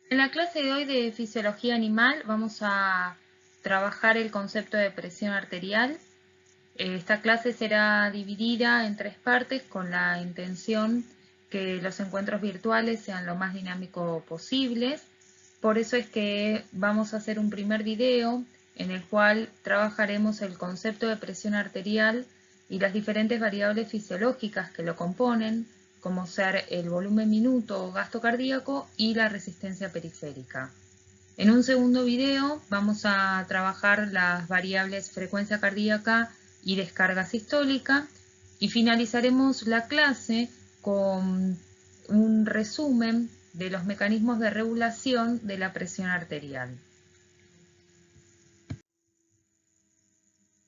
En la clase de hoy de fisiología animal vamos a trabajar el concepto de presión arterial. Esta clase será dividida en 3 partes con la intención que los encuentros virtuales sean lo más dinámico posibles. Por eso es que vamos a hacer un primer video en el cual trabajaremos el concepto de presión arterial y las diferentes variables fisiológicas que lo componen, como ser el volumen minuto o gasto cardíaco y la resistencia periférica. En un segundo video vamos a trabajar las variables frecuencia cardíaca y descarga sistólica y finalizaremos la clase con un resumen de los mecanismos de regulación de la presión arterial.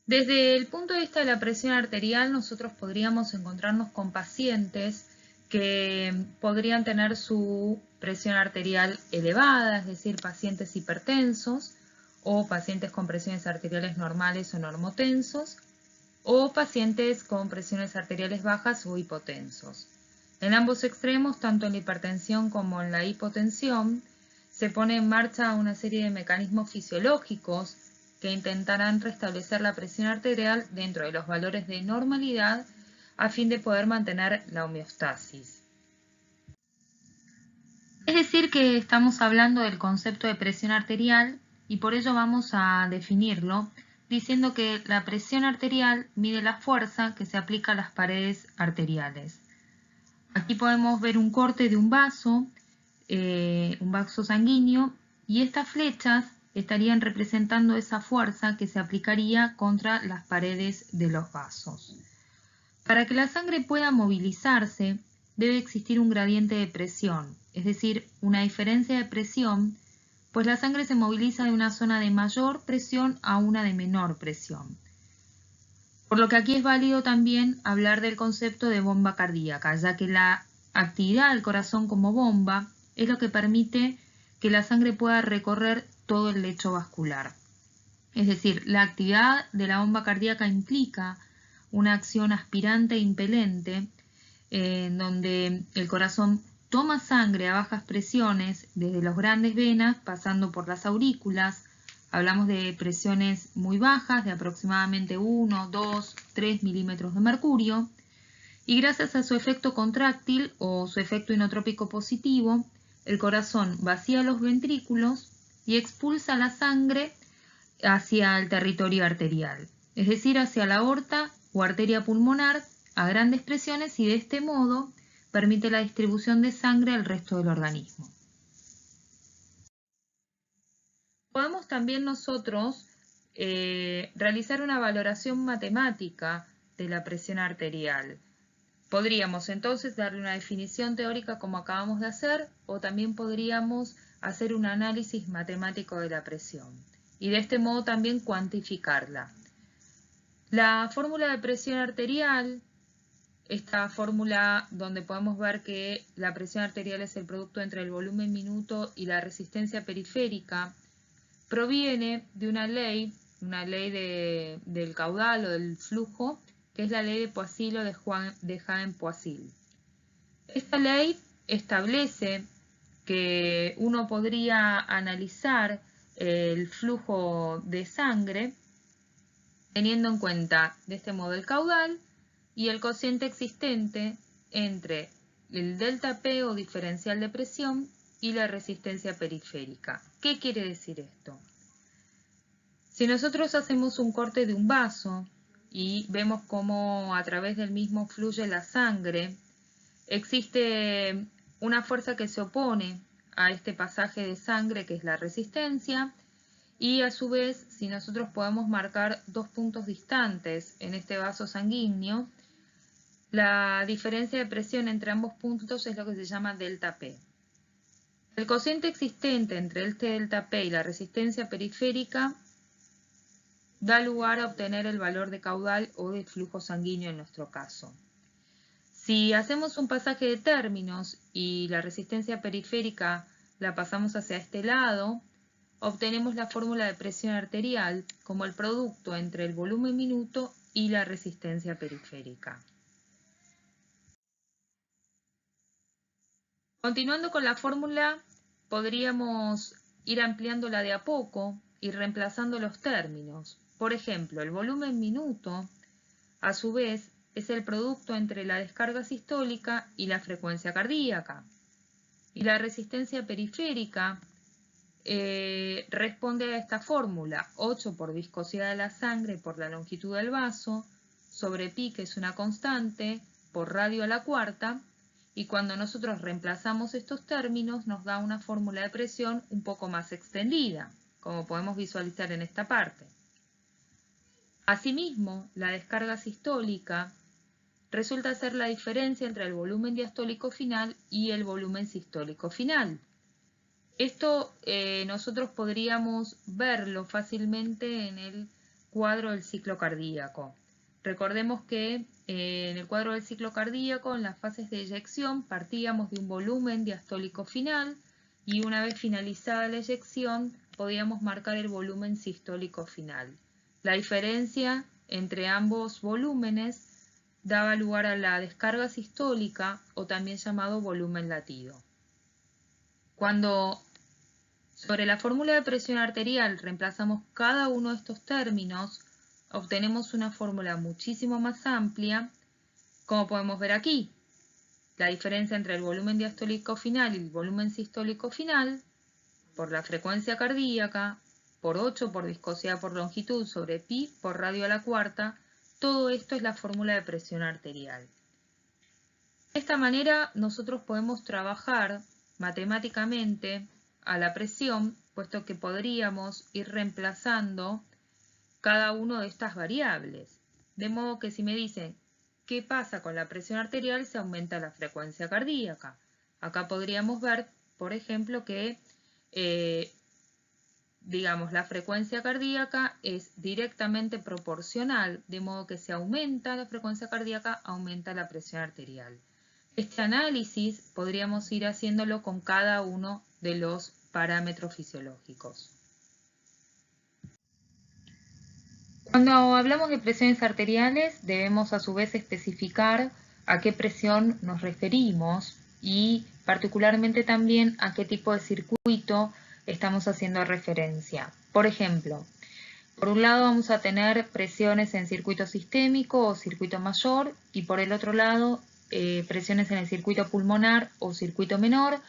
Desde el punto de vista de la presión arterial, nosotros podríamos encontrarnos con pacientes que podrían tener su presión arterial elevada, es decir, pacientes hipertensos o pacientes con presiones arteriales normales o normotensos, o pacientes con presiones arteriales bajas o hipotensos. En ambos extremos, tanto en la hipertensión como en la hipotensión, se pone en marcha una serie de mecanismos fisiológicos que intentarán restablecer la presión arterial dentro de los valores de normalidad a fin de poder mantener la homeostasis. Es decir, que estamos hablando del concepto de presión arterial y por ello vamos a definirlo diciendo que la presión arterial mide la fuerza que se aplica a las paredes arteriales. Aquí podemos ver un corte de un vaso sanguíneo, y estas flechas estarían representando esa fuerza que se aplicaría contra las paredes de los vasos. Para que la sangre pueda movilizarse, debe existir un gradiente de presión, es decir, una diferencia de presión, pues la sangre se moviliza de una zona de mayor presión a una de menor presión. Por lo que aquí es válido también hablar del concepto de bomba cardíaca, ya que la actividad del corazón como bomba es lo que permite que la sangre pueda recorrer todo el lecho vascular. Es decir, la actividad de la bomba cardíaca implica una acción aspirante e impelente, en donde el corazón toma sangre a bajas presiones desde las grandes venas, pasando por las aurículas. Hablamos de presiones muy bajas, de aproximadamente 1, 2, 3 milímetros de mercurio, y gracias a su efecto contráctil o su efecto inotrópico positivo, el corazón vacía los ventrículos y expulsa la sangre hacia el territorio arterial, es decir, hacia la aorta o arteria pulmonar a grandes presiones, y de este modo permite la distribución de sangre al resto del organismo. Podemos también nosotros realizar una valoración matemática de la presión arterial. Podríamos entonces darle una definición teórica como acabamos de hacer, o también podríamos hacer un análisis matemático de la presión y de este modo también cuantificarla. La fórmula de presión arterial, esta fórmula donde podemos ver que la presión arterial es el producto entre el volumen minuto y la resistencia periférica, proviene de una ley del caudal o del flujo, que es la ley de Poiseuille o de Hagen-Poiseuille. Esta ley establece que uno podría analizar el flujo de sangre teniendo en cuenta de este modo el caudal y el cociente existente entre el delta P o diferencial de presión y la resistencia periférica. ¿Qué quiere decir esto? Si nosotros hacemos un corte de un vaso y vemos cómo a través del mismo fluye la sangre, existe una fuerza que se opone a este pasaje de sangre, que es la resistencia, y a su vez, si nosotros podemos marcar dos puntos distantes en este vaso sanguíneo, la diferencia de presión entre ambos puntos es lo que se llama delta P. El cociente existente entre este delta P y la resistencia periférica da lugar a obtener el valor de caudal o de flujo sanguíneo en nuestro caso. Si hacemos un pasaje de términos y la resistencia periférica la pasamos hacia este lado, obtenemos la fórmula de presión arterial como el producto entre el volumen minuto y la resistencia periférica. Continuando con la fórmula, podríamos ir ampliándola de a poco y reemplazando los términos. Por ejemplo, el volumen minuto, a su vez, es el producto entre la descarga sistólica y la frecuencia cardíaca. Y la resistencia periférica responde a esta fórmula: 8 por viscosidad de la sangre por la longitud del vaso, sobre pi, que es una constante, por radio a la cuarta, y cuando nosotros reemplazamos estos términos nos da una fórmula de presión un poco más extendida, como podemos visualizar en esta parte. Asimismo, la descarga sistólica resulta ser la diferencia entre el volumen diastólico final y el volumen sistólico final. Esto nosotros podríamos verlo fácilmente en el cuadro del ciclo cardíaco. Recordemos que en el cuadro del ciclo cardíaco, en las fases de eyección, partíamos de un volumen diastólico final y una vez finalizada la eyección podíamos marcar el volumen sistólico final. La diferencia entre ambos volúmenes daba lugar a la descarga sistólica, o también llamado volumen latido. Cuando sobre la fórmula de presión arterial reemplazamos cada uno de estos términos, obtenemos una fórmula muchísimo más amplia, como podemos ver aquí. La diferencia entre el volumen diastólico final y el volumen sistólico final, por la frecuencia cardíaca, por 8 por viscosidad por longitud sobre pi por radio a la cuarta, todo esto es la fórmula de presión arterial. De esta manera nosotros podemos trabajar matemáticamente a la presión, puesto que podríamos ir reemplazando cada una de estas variables. De modo que si me dicen qué pasa con la presión arterial, se aumenta la frecuencia cardíaca. Acá podríamos ver, por ejemplo, que la frecuencia cardíaca es directamente proporcional, de modo que si aumenta la frecuencia cardíaca, aumenta la presión arterial. Este análisis podríamos ir haciéndolo con cada uno de los parámetros fisiológicos. Cuando hablamos de presiones arteriales, debemos a su vez especificar a qué presión nos referimos y particularmente también a qué tipo de circuito estamos haciendo referencia. Por ejemplo, por un lado vamos a tener presiones en circuito sistémico o circuito mayor, y por el otro lado presiones en el circuito pulmonar o circuito menor.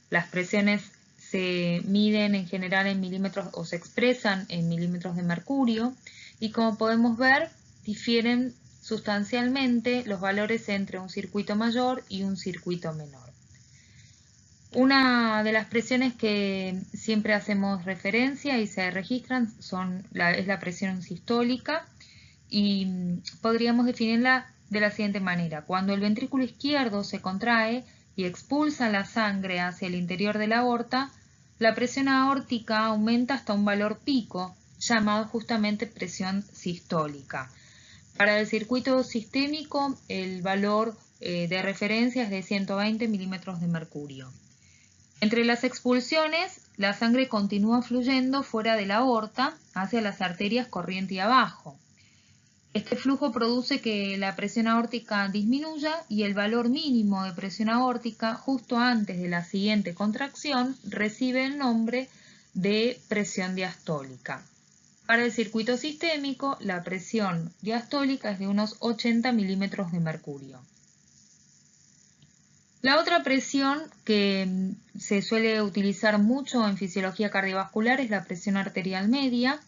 Las presiones se miden en general en milímetros o se expresan en milímetros de mercurio, y como podemos ver, difieren sustancialmente los valores entre un circuito mayor y un circuito menor. Una de las presiones que siempre hacemos referencia y se registran es la presión sistólica, y podríamos definirla de la siguiente manera. Cuando el ventrículo izquierdo se contrae y expulsa la sangre hacia el interior de la aorta, la presión aórtica aumenta hasta un valor pico, llamado justamente presión sistólica. Para el circuito sistémico, el valor de referencia es de 120 milímetros de mercurio. Entre las expulsiones, la sangre continúa fluyendo fuera de la aorta hacia las arterias corriente y abajo. Este flujo produce que la presión aórtica disminuya y el valor mínimo de presión aórtica justo antes de la siguiente contracción recibe el nombre de presión diastólica. Para el circuito sistémico, la presión diastólica es de unos 80 milímetros de mercurio. La otra presión que se suele utilizar mucho en fisiología cardiovascular es la presión arterial media,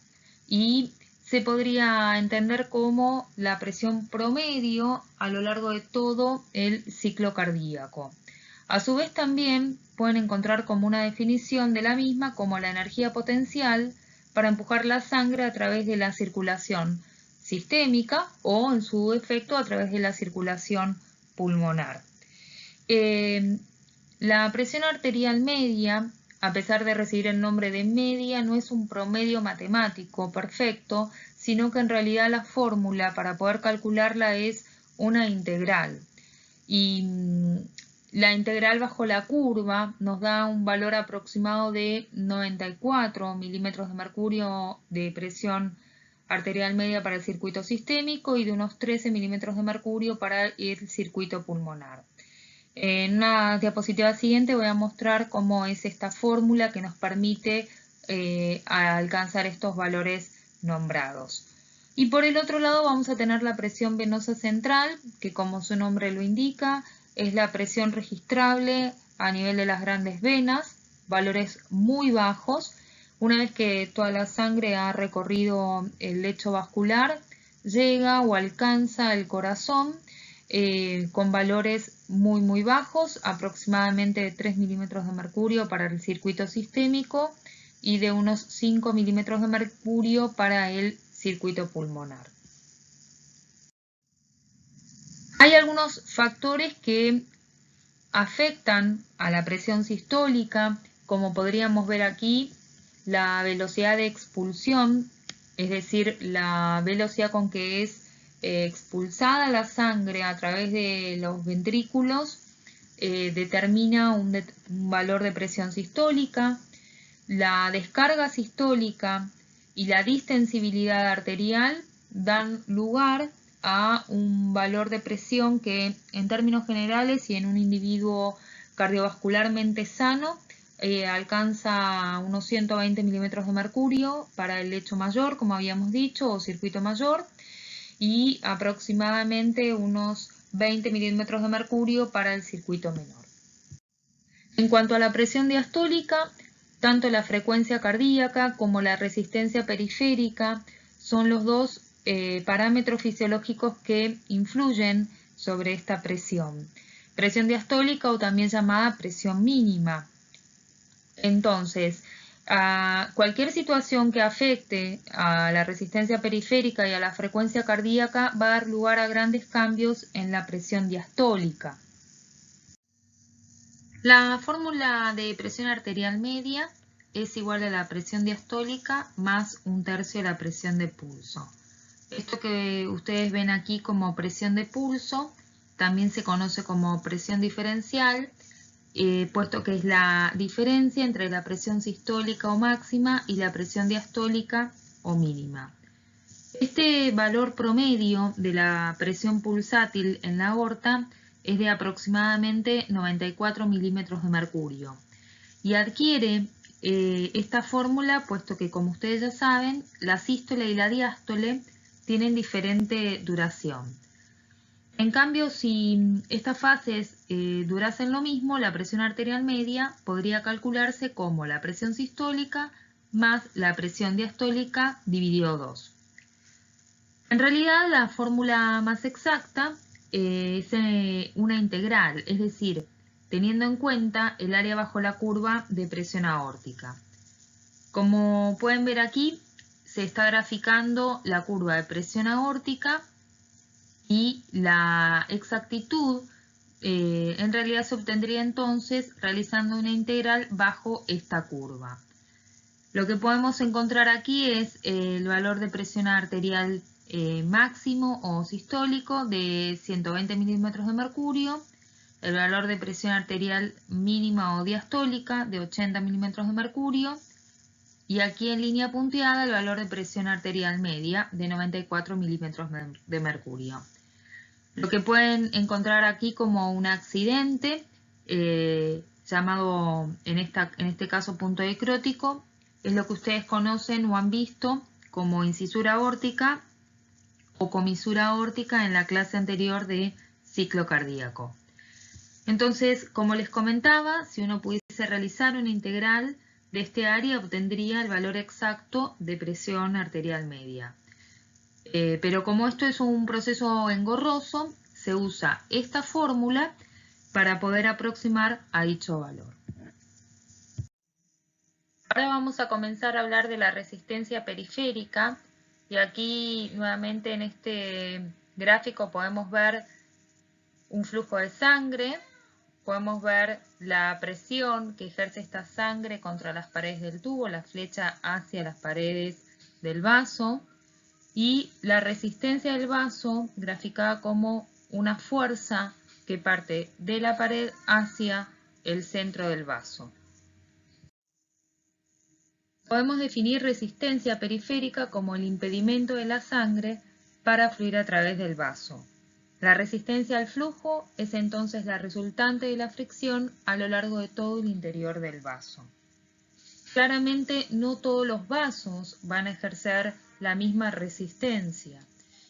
y se podría entender como la presión promedio a lo largo de todo el ciclo cardíaco. A su vez también pueden encontrar como una definición de la misma como la energía potencial para empujar la sangre a través de la circulación sistémica o en su defecto a través de la circulación pulmonar. La presión arterial media, a pesar de recibir el nombre de media, no es un promedio matemático perfecto, sino que en realidad la fórmula para poder calcularla es una integral. Y la integral bajo la curva nos da un valor aproximado de 94 milímetros de mercurio de presión arterial media para el circuito sistémico y de unos 13 milímetros de mercurio para el circuito pulmonar. En una diapositiva siguiente voy a mostrar cómo es esta fórmula que nos permite alcanzar estos valores nombrados. Y por el otro lado vamos a tener la presión venosa central, que como su nombre lo indica, es la presión registrable a nivel de las grandes venas, valores muy bajos. Una vez que toda la sangre ha recorrido el lecho vascular, llega o alcanza el corazón con valores muy bajos, aproximadamente 3 milímetros de mercurio para el circuito sistémico y de unos 5 milímetros de mercurio para el circuito pulmonar. Hay algunos factores que afectan a la presión sistólica, como podríamos ver aquí, la velocidad de expulsión, es decir, la velocidad con que es expulsada la sangre a través de los ventrículos, determina un valor de presión sistólica. La descarga sistólica y la distensibilidad arterial dan lugar a un valor de presión que en términos generales y en un individuo cardiovascularmente sano alcanza unos 120 milímetros de mercurio para el lecho mayor, como habíamos dicho, o circuito mayor, y aproximadamente unos 20 milímetros de mercurio para el circuito menor. En cuanto a la presión diastólica, tanto la frecuencia cardíaca como la resistencia periférica son los dos parámetros fisiológicos que influyen sobre esta presión. Presión diastólica o también llamada presión mínima. Entonces, cualquier situación que afecte a la resistencia periférica y a la frecuencia cardíaca va a dar lugar a grandes cambios en la presión diastólica. La fórmula de presión arterial media es igual a la presión diastólica más 1/3 de la presión de pulso. Esto que ustedes ven aquí como presión de pulso también se conoce como presión diferencial, puesto que es la diferencia entre la presión sistólica o máxima y la presión diastólica o mínima. Este valor promedio de la presión pulsátil en la aorta es de aproximadamente 94 milímetros de mercurio y adquiere esta fórmula puesto que, como ustedes ya saben, la sístole y la diástole tienen diferente duración. En cambio, si estas fases durasen lo mismo, la presión arterial media podría calcularse como la presión sistólica más la presión diastólica dividido 2. En realidad, la fórmula más exacta es una integral, es decir, teniendo en cuenta el área bajo la curva de presión aórtica. Como pueden ver aquí, se está graficando la curva de presión aórtica y la exactitud en realidad se obtendría entonces realizando una integral bajo esta curva. Lo que podemos encontrar aquí es el valor de presión arterial máximo o sistólico de 120 milímetros de mercurio, el valor de presión arterial mínima o diastólica de 80 milímetros de mercurio y aquí en línea punteada el valor de presión arterial media de 94 milímetros de mercurio. Lo que pueden encontrar aquí como un accidente llamado en este caso punto dicrótico es lo que ustedes conocen o han visto como incisura aórtica o comisura aórtica en la clase anterior de ciclo cardíaco. Entonces, como les comentaba, si uno pudiese realizar una integral de este área, obtendría el valor exacto de presión arterial media. Pero como esto es un proceso engorroso, se usa esta fórmula para poder aproximar a dicho valor. Ahora vamos a comenzar a hablar de la resistencia periférica y aquí nuevamente en este gráfico podemos ver un flujo de sangre, podemos ver la presión que ejerce esta sangre contra las paredes del tubo, la flecha hacia las paredes del vaso y la resistencia del vaso graficada como una fuerza que parte de la pared hacia el centro del vaso. Podemos definir resistencia periférica como el impedimento de la sangre para fluir a través del vaso. La resistencia al flujo es entonces la resultante de la fricción a lo largo de todo el interior del vaso. Claramente no todos los vasos van a ejercer la misma resistencia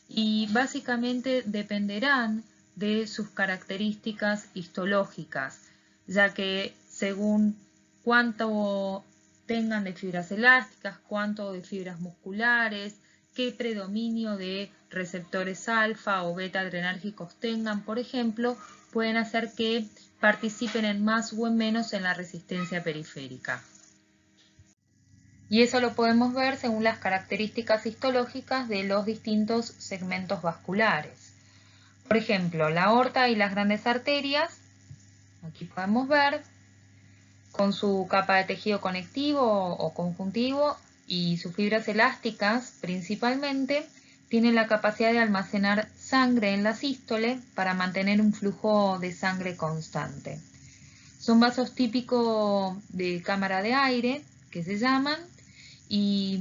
y básicamente dependerán de sus características histológicas, ya que según cuánto tengan de fibras elásticas, cuánto de fibras musculares, qué predominio de receptores alfa o beta adrenérgicos tengan, por ejemplo, pueden hacer que participen en más o en menos en la resistencia periférica. Y eso lo podemos ver según las características histológicas de los distintos segmentos vasculares. Por ejemplo, la aorta y las grandes arterias, aquí podemos ver, con su capa de tejido conectivo o conjuntivo y sus fibras elásticas principalmente, tienen la capacidad de almacenar sangre en la sístole para mantener un flujo de sangre constante. Son vasos típicos de cámara de aire, que se llaman, y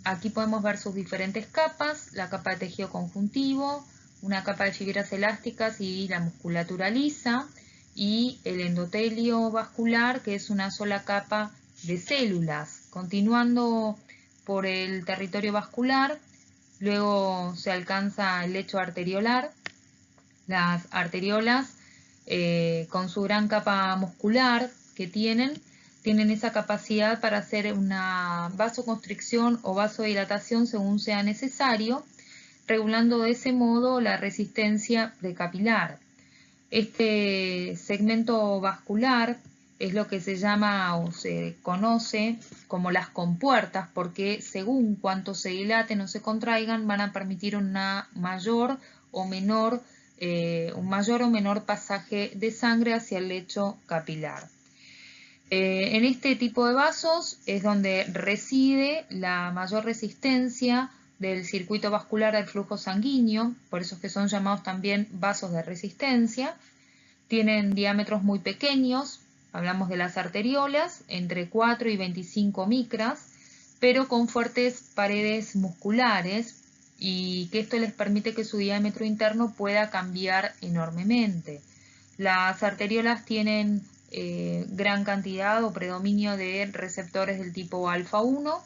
aquí podemos ver sus diferentes capas, la capa de tejido conjuntivo, una capa de fibras elásticas y la musculatura lisa, y el endotelio vascular, que es una sola capa de células. Continuando por el territorio vascular, luego se alcanza el lecho arteriolar. Las arteriolas, con su gran capa muscular que tienen esa capacidad para hacer una vasoconstricción o vasodilatación según sea necesario, regulando de ese modo la resistencia precapilar. Este segmento vascular es lo que se llama o se conoce como las compuertas, porque según cuánto se dilaten o se contraigan van a permitir un mayor o menor pasaje de sangre hacia el lecho capilar. En este tipo de vasos es donde reside la mayor resistencia del circuito vascular al flujo sanguíneo, por eso es que son llamados también vasos de resistencia. Tienen diámetros muy pequeños, hablamos de las arteriolas, entre 4 y 25 micras, pero con fuertes paredes musculares y que esto les permite que su diámetro interno pueda cambiar enormemente. Las arteriolas tienen gran cantidad o predominio de receptores del tipo alfa 1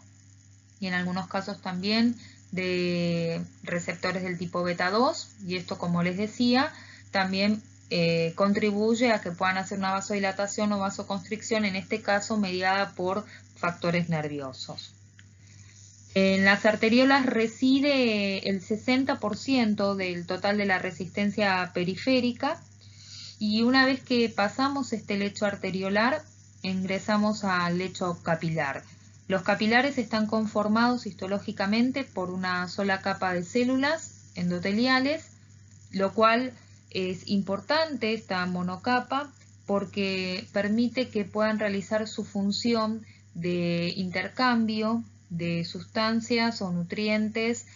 y en algunos casos también de receptores del tipo beta 2, y esto, como les decía, también contribuye a que puedan hacer una vasodilatación o vasoconstricción, en este caso mediada por factores nerviosos. En las arteriolas reside el 60% del total de la resistencia periférica, y una vez que pasamos este lecho arteriolar, ingresamos al lecho capilar. Los capilares están conformados histológicamente por una sola capa de células endoteliales, lo cual es importante, esta monocapa, porque permite que puedan realizar su función de intercambio de sustancias o nutrientes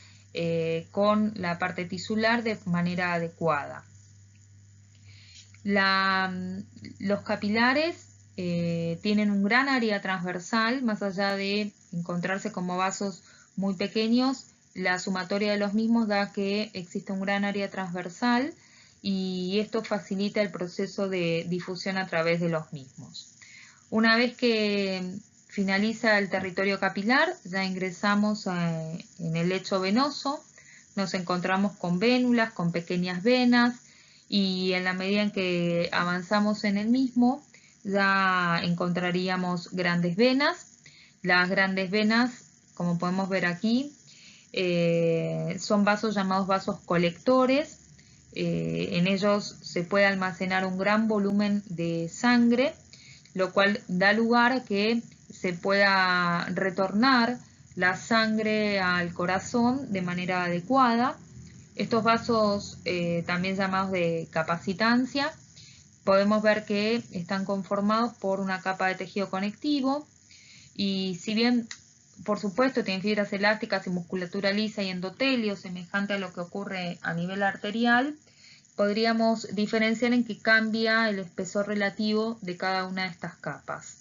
con la parte tisular de manera adecuada. Los capilares tienen un gran área transversal, más allá de encontrarse como vasos muy pequeños, la sumatoria de los mismos da que existe un gran área transversal y esto facilita el proceso de difusión a través de los mismos. Una vez que finaliza el territorio capilar, ya ingresamos en el lecho venoso, nos encontramos con vénulas, con pequeñas venas, y en la medida en que avanzamos en el mismo ya encontraríamos grandes venas. Las grandes venas, como podemos ver aquí, son vasos llamados vasos colectores. En ellos se puede almacenar un gran volumen de sangre, lo cual da lugar a que se pueda retornar la sangre al corazón de manera adecuada. Estos vasos, también llamados de capacitancia, podemos ver que están conformados por una capa de tejido conectivo, y si bien, por supuesto, tienen fibras elásticas y musculatura lisa y endotelio, semejante a lo que ocurre a nivel arterial, podríamos diferenciar en que cambia el espesor relativo de cada una de estas capas.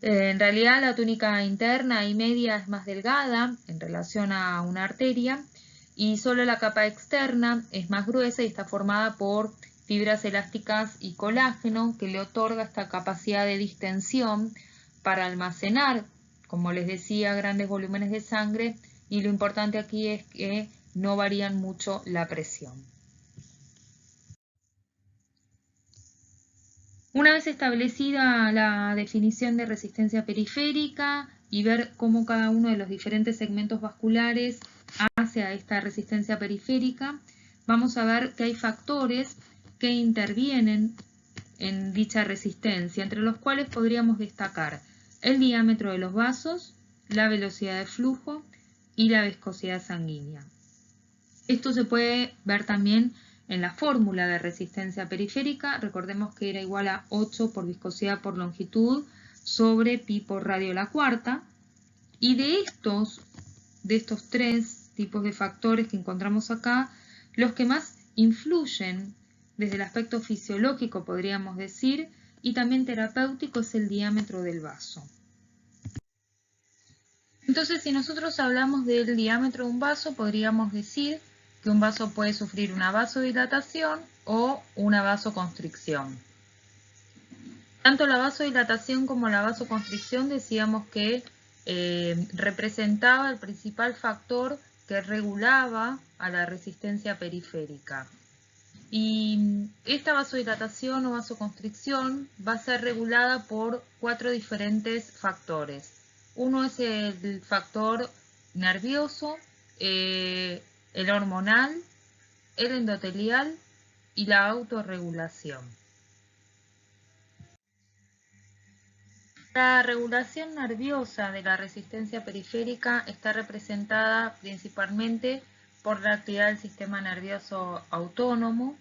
En realidad, la túnica interna y media es más delgada en relación a una arteria, y solo la capa externa es más gruesa y está formada por fibras elásticas y colágeno, que le otorga esta capacidad de distensión para almacenar, como les decía, grandes volúmenes de sangre, y lo importante aquí es que no varían mucho la presión. Una vez establecida la definición de resistencia periférica y ver cómo cada uno de los diferentes segmentos vasculares hace a esta resistencia periférica, vamos a ver que hay factores que intervienen en dicha resistencia, entre los cuales podríamos destacar el diámetro de los vasos, la velocidad de flujo y la viscosidad sanguínea. Esto se puede ver también en la fórmula de resistencia periférica. Recordemos que era igual a 8 por viscosidad por longitud sobre pi por radio a la cuarta. Y de estos 3 tipos de factores que encontramos acá, los que más influyen desde el aspecto fisiológico, podríamos decir, y también terapéutico, es el diámetro del vaso. Entonces, si nosotros hablamos del diámetro de un vaso, podríamos decir que un vaso puede sufrir una vasodilatación o una vasoconstricción. Tanto la vasodilatación como la vasoconstricción decíamos que representaba el principal factor que regulaba a la resistencia periférica. Y esta vasodilatación o vasoconstricción va a ser regulada por 4 diferentes factores. Uno es el factor nervioso, el hormonal, el endotelial y la autorregulación. La regulación nerviosa de la resistencia periférica está representada principalmente por la actividad del sistema nervioso autónomo,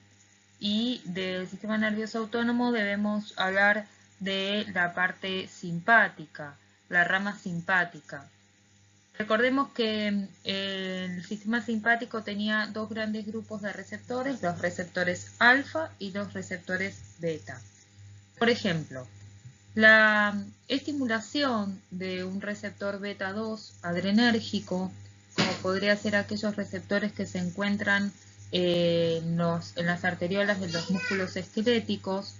y del sistema nervioso autónomo debemos hablar de la parte simpática, la rama simpática. Recordemos que el sistema simpático tenía 2 grandes grupos de receptores, los receptores alfa y los receptores beta. Por ejemplo, la estimulación de un receptor beta 2 adrenérgico, como podría ser aquellos receptores que se encuentran en las arteriolas de los músculos esqueléticos,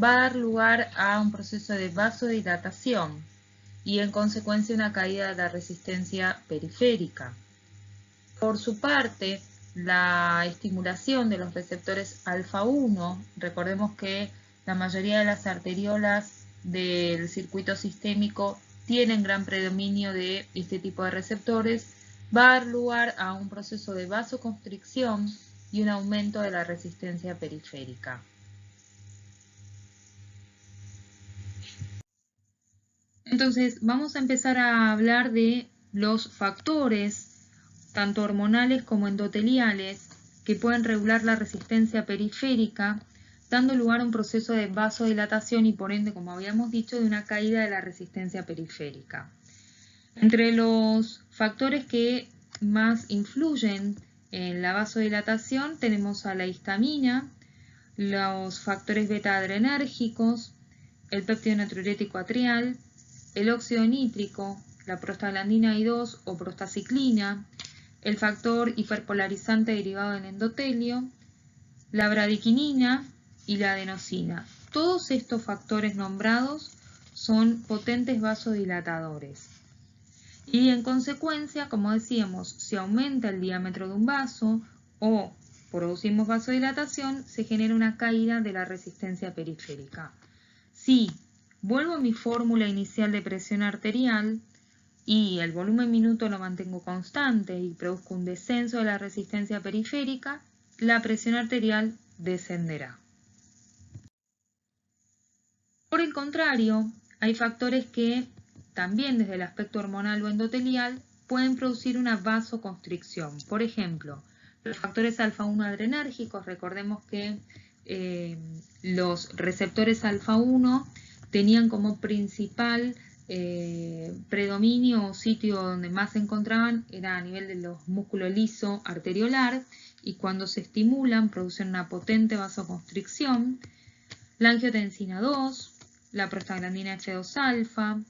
va a dar lugar a un proceso de vasodilatación y en consecuencia una caída de la resistencia periférica. Por su parte, la estimulación de los receptores alfa 1, recordemos que la mayoría de las arteriolas del circuito sistémico tienen gran predominio de este tipo de receptores, va a dar lugar a un proceso de vasoconstricción y un aumento de la resistencia periférica. Entonces, vamos a empezar a hablar de los factores, tanto hormonales como endoteliales, que pueden regular la resistencia periférica, dando lugar a un proceso de vasodilatación y por ende, como habíamos dicho, de una caída de la resistencia periférica. Entre los factores que más influyen en la vasodilatación tenemos a la histamina, los factores beta-adrenérgicos, el péptido natriurético atrial, el óxido nítrico, la prostaglandina I2 o prostaciclina, el factor hiperpolarizante derivado del endotelio, la bradiquinina y la adenosina. Todos estos factores nombrados son potentes vasodilatadores. Y en consecuencia, como decíamos, si aumenta el diámetro de un vaso o producimos vasodilatación, se genera una caída de la resistencia periférica. Si vuelvo a mi fórmula inicial de presión arterial y el volumen minuto lo mantengo constante y produzco un descenso de la resistencia periférica, la presión arterial descenderá. Por el contrario, hay factores que también desde el aspecto hormonal o endotelial pueden producir una vasoconstricción. Por ejemplo, los factores alfa-1 adrenérgicos, recordemos que los receptores alfa-1 tenían como principal predominio o sitio donde más se encontraban era a nivel de los músculos liso arteriolar y cuando se estimulan producen una potente vasoconstricción. La angiotensina 2, la prostaglandina F2-alfa,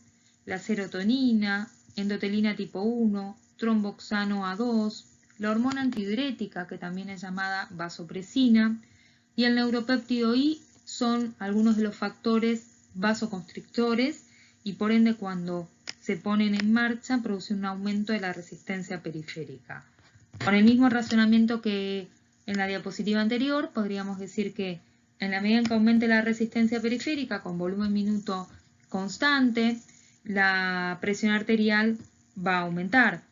la serotonina, endotelina tipo 1, tromboxano A2, la hormona antidiurética, que también es llamada vasopresina, y el neuropéptido I son algunos de los factores vasoconstrictores y por ende cuando se ponen en marcha producen un aumento de la resistencia periférica. Con el mismo razonamiento que en la diapositiva anterior, podríamos decir que en la medida en que aumente la resistencia periférica con volumen minuto constante, la presión arterial va a aumentar.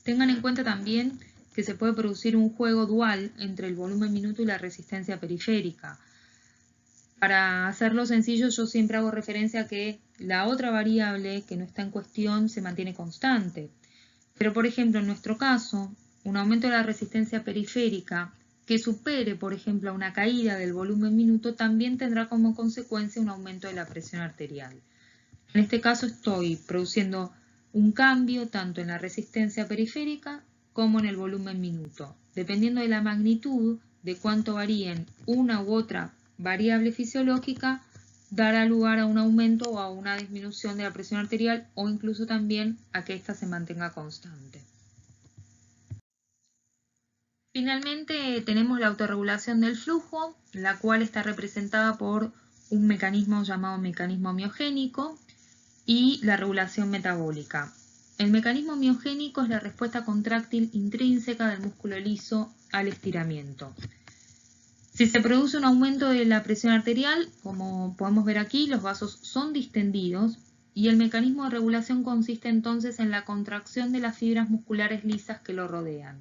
Tengan en cuenta también que se puede producir un juego dual entre el volumen minuto y la resistencia periférica. Para hacerlo sencillo, yo siempre hago referencia a que la otra variable que no está en cuestión se mantiene constante. Pero, por ejemplo, en nuestro caso, un aumento de la resistencia periférica que supere, por ejemplo, a una caída del volumen minuto también tendrá como consecuencia un aumento de la presión arterial. En este caso estoy produciendo un cambio tanto en la resistencia periférica como en el volumen minuto. Dependiendo de la magnitud de cuánto varíen una u otra variable fisiológica, dará lugar a un aumento o a una disminución de la presión arterial o incluso también a que ésta se mantenga constante. Finalmente tenemos la autorregulación del flujo, la cual está representada por un mecanismo llamado mecanismo miogénico y la regulación metabólica. El mecanismo miogénico es la respuesta contráctil intrínseca del músculo liso al estiramiento. Si se produce un aumento de la presión arterial, como podemos ver aquí, los vasos son distendidos y el mecanismo de regulación consiste entonces en la contracción de las fibras musculares lisas que lo rodean.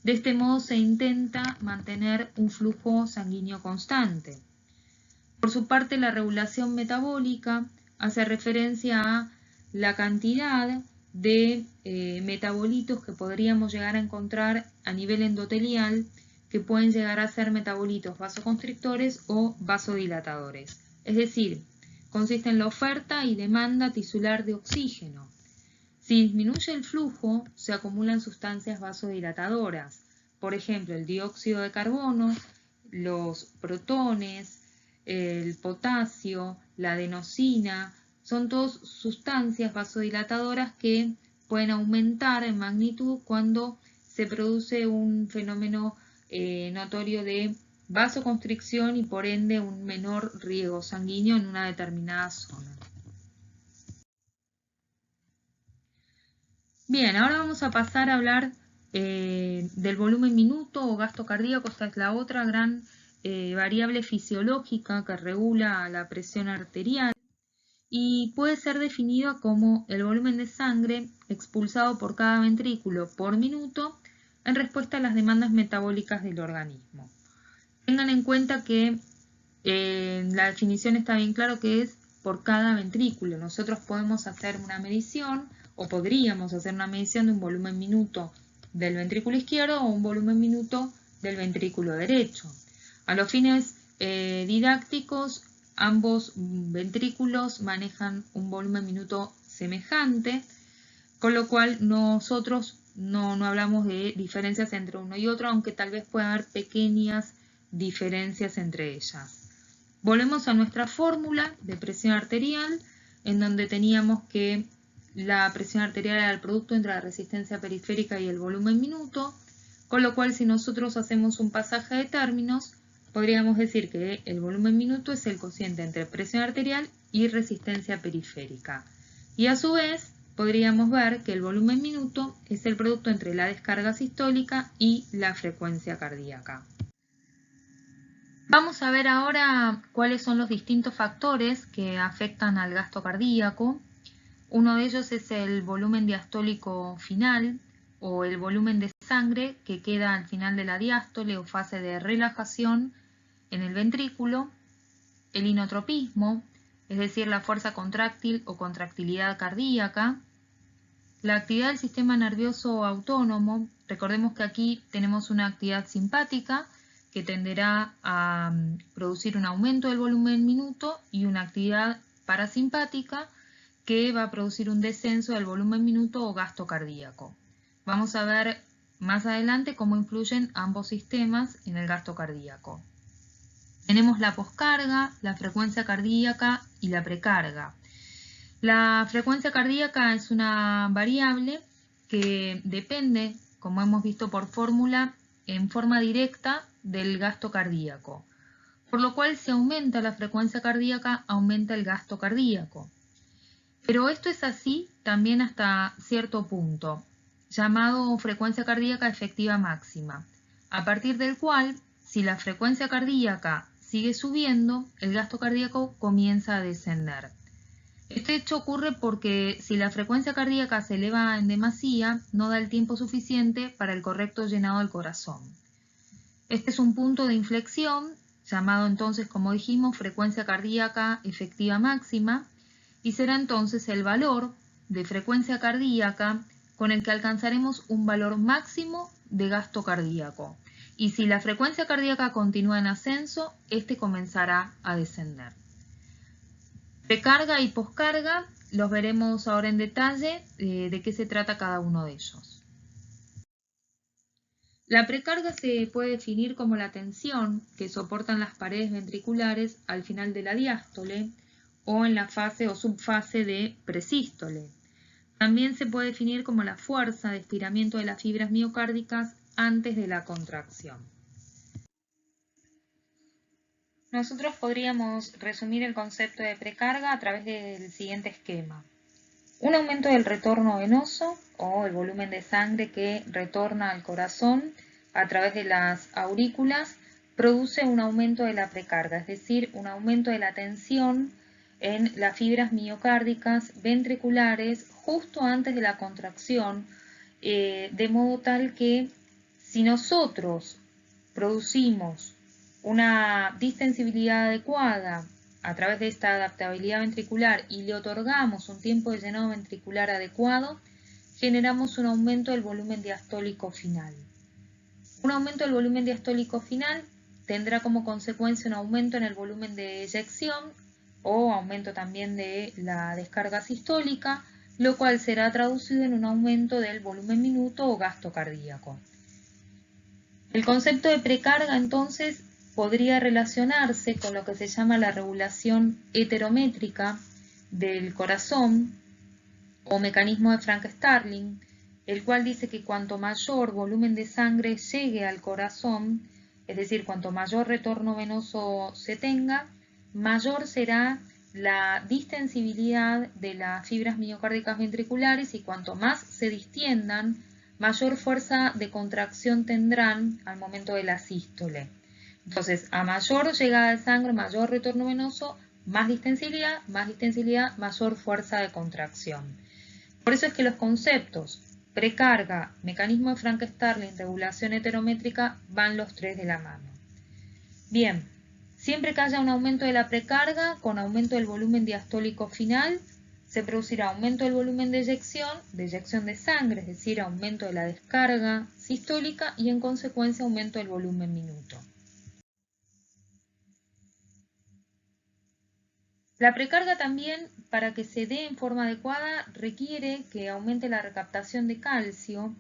De este modo se intenta mantener un flujo sanguíneo constante. Por su parte, la regulación metabólica hace referencia a la cantidad de metabolitos que podríamos llegar a encontrar a nivel endotelial que pueden llegar a ser metabolitos vasoconstrictores o vasodilatadores. Es decir, consiste en la oferta y demanda tisular de oxígeno. Si disminuye el flujo, se acumulan sustancias vasodilatadoras, por ejemplo, el dióxido de carbono, los protones, el potasio, la adenosina, son todas sustancias vasodilatadoras que pueden aumentar en magnitud cuando se produce un fenómeno notorio de vasoconstricción y por ende un menor riego sanguíneo en una determinada zona. Bien, ahora vamos a pasar a hablar del volumen minuto o gasto cardíaco. Esta es la otra gran variable fisiológica que regula la presión arterial y puede ser definida como el volumen de sangre expulsado por cada ventrículo por minuto en respuesta a las demandas metabólicas del organismo. Tengan en cuenta que la definición está bien claro que es por cada ventrículo. Nosotros podemos hacer una medición o podríamos hacer una medición de un volumen minuto del ventrículo izquierdo o un volumen minuto del ventrículo derecho. A los fines didácticos, ambos ventrículos manejan un volumen minuto semejante, con lo cual nosotros no hablamos de diferencias entre uno y otro, aunque tal vez pueda haber pequeñas diferencias entre ellas. Volvemos a nuestra fórmula de presión arterial, en donde teníamos que la presión arterial era el producto entre la resistencia periférica y el volumen minuto, con lo cual si nosotros hacemos un pasaje de términos, podríamos decir que el volumen minuto es el cociente entre presión arterial y resistencia periférica. Y a su vez, podríamos ver que el volumen minuto es el producto entre la descarga sistólica y la frecuencia cardíaca. Vamos a ver ahora cuáles son los distintos factores que afectan al gasto cardíaco. Uno de ellos es el volumen diastólico final o el volumen de sangre que queda al final de la diástole o fase de relajación en el ventrículo, el inotropismo, es decir, la fuerza contráctil o contractilidad cardíaca, la actividad del sistema nervioso autónomo. Recordemos que aquí tenemos una actividad simpática que tenderá a producir un aumento del volumen minuto y una actividad parasimpática que va a producir un descenso del volumen minuto o gasto cardíaco. Vamos a ver más adelante cómo influyen ambos sistemas en el gasto cardíaco. Tenemos la poscarga, la frecuencia cardíaca y la precarga. La frecuencia cardíaca es una variable que depende como hemos visto por fórmula, en forma directa del gasto cardíaco. Por lo cual, si aumenta la frecuencia cardíaca, aumenta el gasto cardíaco. Pero esto es así también hasta cierto punto, llamado frecuencia cardíaca efectiva máxima, a partir del cual, si la frecuencia cardíaca sigue subiendo, el gasto cardíaco comienza a descender. Este hecho ocurre porque si la frecuencia cardíaca se eleva en demasía, no da el tiempo suficiente para el correcto llenado del corazón. Este es un punto de inflexión, llamado entonces, como dijimos, frecuencia cardíaca efectiva máxima, y será entonces el valor de frecuencia cardíaca con el que alcanzaremos un valor máximo de gasto cardíaco. Y si la frecuencia cardíaca continúa en ascenso, este comenzará a descender. Precarga y poscarga los veremos ahora en detalle de qué se trata cada uno de ellos. La precarga se puede definir como la tensión que soportan las paredes ventriculares al final de la diástole o en la fase o subfase de presístole. También se puede definir como la fuerza de estiramiento de las fibras miocárdicas antes de la contracción. Nosotros podríamos resumir el concepto de precarga a través del siguiente esquema. Un aumento del retorno venoso o el volumen de sangre que retorna al corazón a través de las aurículas produce un aumento de la precarga, es decir, un aumento de la tensión en las fibras miocárdicas ventriculares justo antes de la contracción, de modo tal que si nosotros producimos una distensibilidad adecuada a través de esta adaptabilidad ventricular y le otorgamos un tiempo de llenado ventricular adecuado, generamos un aumento del volumen diastólico final. Un aumento del volumen diastólico final tendrá como consecuencia un aumento en el volumen de eyección o aumento también de la descarga sistólica, lo cual será traducido en un aumento del volumen minuto o gasto cardíaco. El concepto de precarga entonces podría relacionarse con lo que se llama la regulación heterométrica del corazón o mecanismo de Frank-Starling, el cual dice que cuanto mayor volumen de sangre llegue al corazón, es decir, cuanto mayor retorno venoso se tenga, mayor será la distensibilidad de las fibras miocárdicas ventriculares y cuanto más se distiendan, mayor fuerza de contracción tendrán al momento de la sístole. Entonces, a mayor llegada de sangre, mayor retorno venoso, más distensibilidad, mayor fuerza de contracción. Por eso es que los conceptos precarga, mecanismo de Frank-Starling, regulación heterométrica, van los tres de la mano. Bien, siempre que haya un aumento de la precarga, con aumento del volumen diastólico final, se producirá aumento del volumen de eyección de sangre, es decir, aumento de la descarga sistólica y en consecuencia aumento del volumen minuto. La precarga también, para que se dé en forma adecuada, requiere que aumente la recaptación de calcio,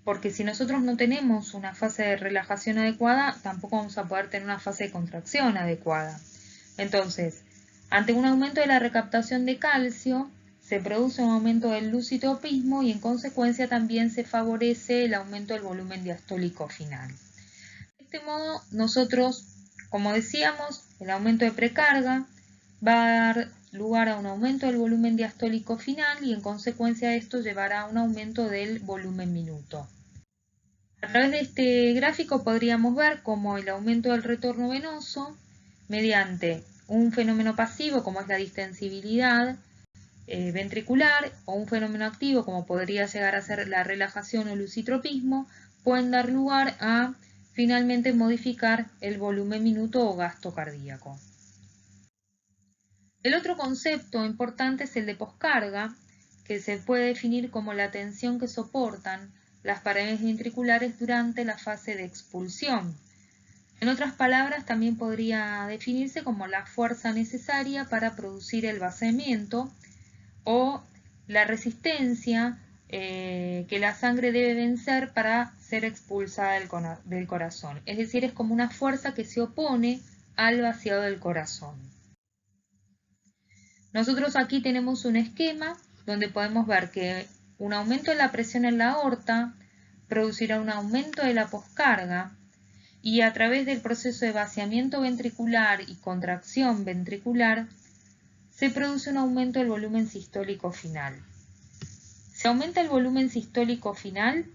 porque si nosotros no tenemos una fase de relajación adecuada, tampoco vamos a poder tener una fase de contracción adecuada. Entonces, ante un aumento de la recaptación de calcio, se produce un aumento del lucitopismo y en consecuencia también se favorece el aumento del volumen diastólico final. De este modo, nosotros, como decíamos, el aumento de precarga va a dar lugar a un aumento del volumen diastólico final y en consecuencia de esto llevará a un aumento del volumen minuto. A través de este gráfico podríamos ver cómo el aumento del retorno venoso, mediante un fenómeno pasivo como es la distensibilidad ventricular o un fenómeno activo como podría llegar a ser la relajación o lucitropismo, pueden dar lugar a finalmente modificar el volumen minuto o gasto cardíaco. El otro concepto importante es el de poscarga, que se puede definir como la tensión que soportan las paredes ventriculares durante la fase de expulsión. En otras palabras, también podría definirse como la fuerza necesaria para producir el vaciamiento o la resistencia que la sangre debe vencer para ser expulsada del corazón. Es decir, es como una fuerza que se opone al vaciado del corazón. Nosotros aquí tenemos un esquema donde podemos ver que un aumento de la presión en la aorta producirá un aumento de la poscarga y a través del proceso de vaciamiento ventricular y contracción ventricular se produce un aumento del volumen sistólico final. Si aumenta el volumen sistólico final,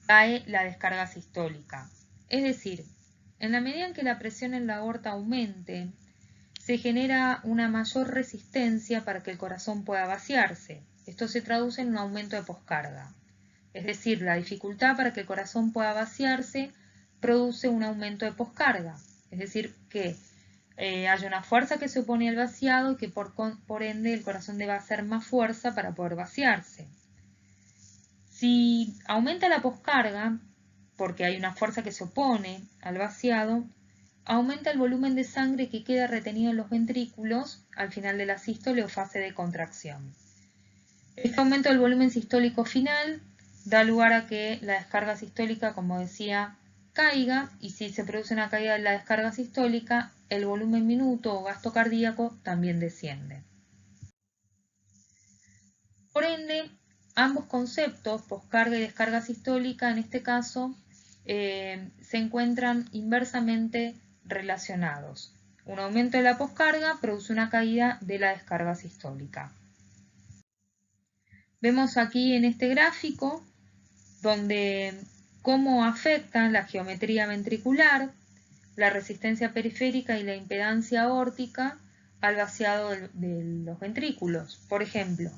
cae la descarga sistólica. Es decir, en la medida en que la presión en la aorta aumente, se genera una mayor resistencia para que el corazón pueda vaciarse. Esto se traduce en un aumento de poscarga. Es decir, la dificultad para que el corazón pueda vaciarse produce un aumento de poscarga. Es decir, que hay una fuerza que se opone al vaciado y que por ende el corazón debe hacer más fuerza para poder vaciarse. Si aumenta la poscarga, porque hay una fuerza que se opone al vaciado, aumenta el volumen de sangre que queda retenido en los ventrículos al final de la sístole o fase de contracción. Este aumento del volumen sistólico final da lugar a que la descarga sistólica, como decía, caiga, y si se produce una caída de la descarga sistólica, el volumen minuto o gasto cardíaco también desciende. Por ende, ambos conceptos, poscarga y descarga sistólica, en este caso, se encuentran inversamente relacionados. Un aumento de la poscarga produce una caída de la descarga sistólica. Vemos aquí en este gráfico donde cómo afectan la geometría ventricular, la resistencia periférica y la impedancia aórtica al vaciado de los ventrículos. Por ejemplo,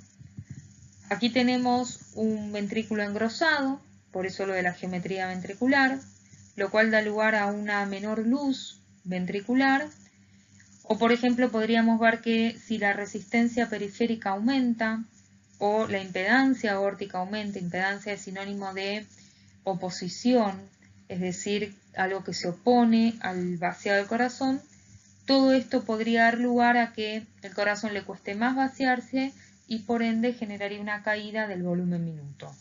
aquí tenemos un ventrículo engrosado, por eso lo de la geometría ventricular, lo cual da lugar a una menor luz ventricular. O por ejemplo podríamos ver que si la resistencia periférica aumenta o la impedancia aórtica aumenta, impedancia es sinónimo de oposición, es decir, algo que se opone al vaciado del corazón, todo esto podría dar lugar a que el corazón le cueste más vaciarse y por ende generaría una caída del volumen minuto.